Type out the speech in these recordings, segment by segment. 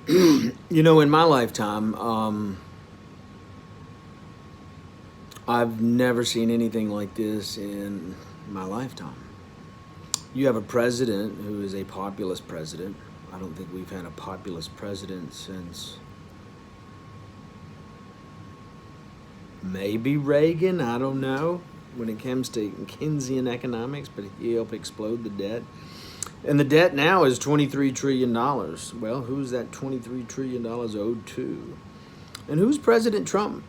In my lifetime, I've never seen anything like this in my lifetime. You have a president who is a populist president. I don't think we've had a populist president since maybe Reagan. I don't know when it comes to Keynesian economics, but he helped explode the debt. And the debt now is $23 trillion. Well, who's that $23 trillion owed to? And who's President Trump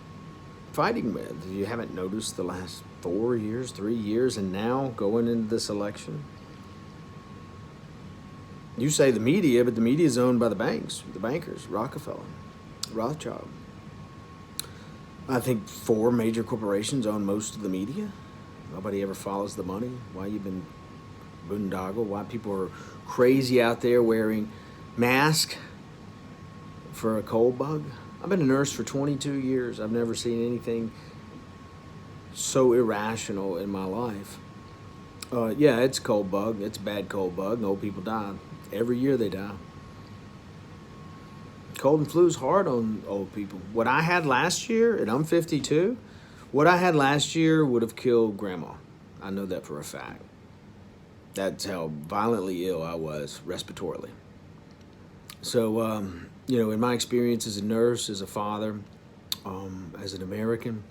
fighting with? You haven't noticed the last 4 years, 3 years, and now going into this election? You say the media, but the media is owned by the banks, the bankers, Rockefeller, Rothschild. I think 4 major corporations own most of the media. Nobody ever follows the money. Why you've been boondoggle? Why people are crazy out there wearing masks for a cold bug? I've been a nurse for 22 years. I've never seen anything so irrational in my life. Yeah, it's a cold bug. It's a bad cold bug. And old people die. Every year they die. Cold and flu is hard on old people. What I had last year, and I'm 52, what I had last year would have killed grandma. I know that for a fact. That's how violently ill I was respiratorily. So, in my experience as a nurse, as a father, as an American,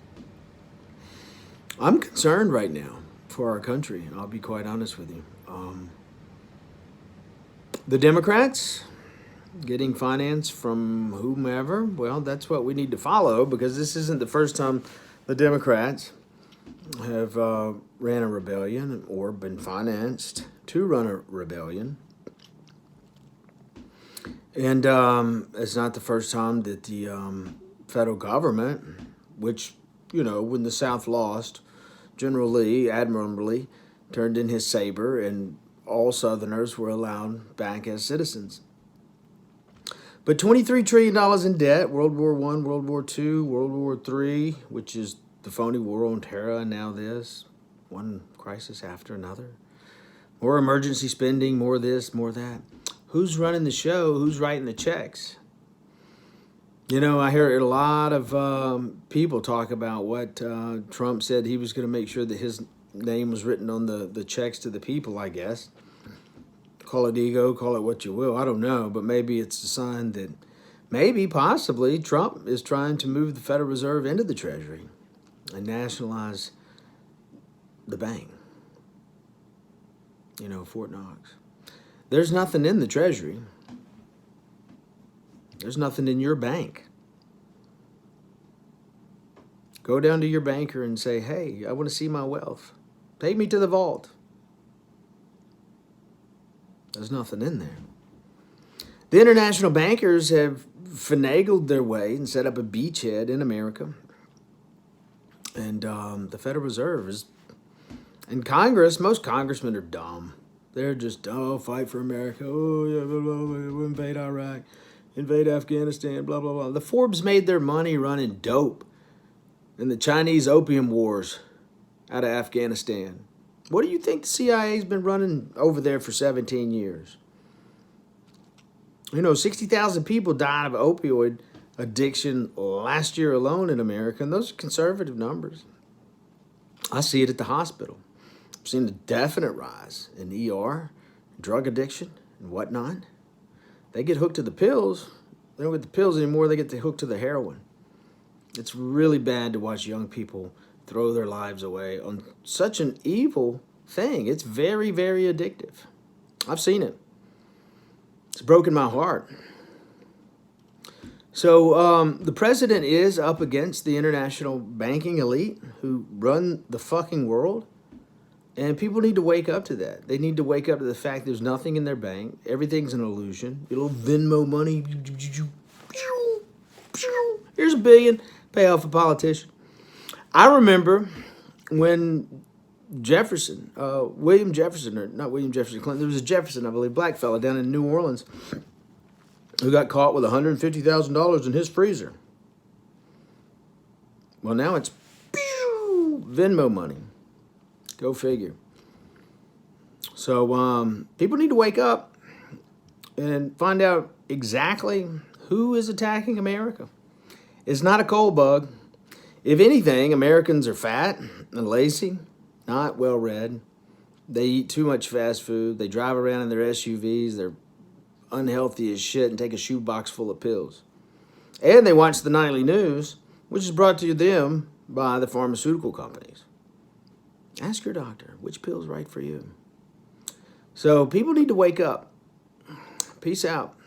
I'm concerned right now for our country. I'll be quite honest with you. The Democrats getting finance from whomever, well, that's what we need to follow, because this isn't the first time the Democrats have ran a rebellion or been financed to run a rebellion. And it's not the first time that the federal government, which, when the South lost, General Lee admirably turned in his saber and all Southerners were allowed back as citizens. But $23 trillion in debt, World War I, World War II, World War III, which is the phony war on terror, and now this, one crisis after another. More emergency spending, more this, more that. Who's running the show? Who's writing the checks? I hear a lot of people talk about what Trump said he was going to make sure that his name was written on the checks to the people, I guess. Call it ego, call it what you will. I don't know, but maybe it's a sign that maybe, possibly, Trump is trying to move the Federal Reserve into the Treasury and nationalize the bank. Fort Knox. There's nothing in the Treasury. There's nothing in your bank. Go down to your banker and say, hey, I want to see my wealth. Take me to the vault. There's nothing in there. The international bankers have finagled their way and set up a beachhead in America. And the Federal Reserve is, and Congress, most congressmen are dumb. They're just, fight for America. Oh, yeah, blah, blah, blah, invade Iraq, invade Afghanistan, blah, blah, blah. The Forbes made their money running dope in the Chinese opium wars out of Afghanistan. What do you think the CIA's been running over there for 17 years? 60,000 people died of opioid addiction last year alone in America, and those are conservative numbers. I see it at the hospital. I've seen a definite rise in ER, drug addiction, and whatnot. They get hooked to the pills. They don't get the pills anymore. They get hooked to the heroin. It's really bad to watch young people throw their lives away on such an evil thing. It's very, very addictive. I've seen it. It's broken my heart. So the president is up against the international banking elite who run the fucking world. And people need to wake up to that. They need to wake up to the fact there's nothing in their bank. Everything's an illusion. Your little Venmo money. Here's $1 billion. Pay off a politician. I remember when William Jefferson, or not William Jefferson Clinton, there was a Jefferson, I believe, black fella down in New Orleans who got caught with $150,000 in his freezer. Well, now it's Venmo money. Go figure. So people need to wake up and find out exactly Who is attacking America? It's not a coal bug. If anything, Americans are fat and lazy, not well read. They eat too much fast food. They drive around in their SUVs. They're unhealthy as shit and take a shoebox full of pills. And they watch the nightly news, which is brought to them by the pharmaceutical companies. Ask your doctor, which pill's right for you? So people need to wake up. Peace out.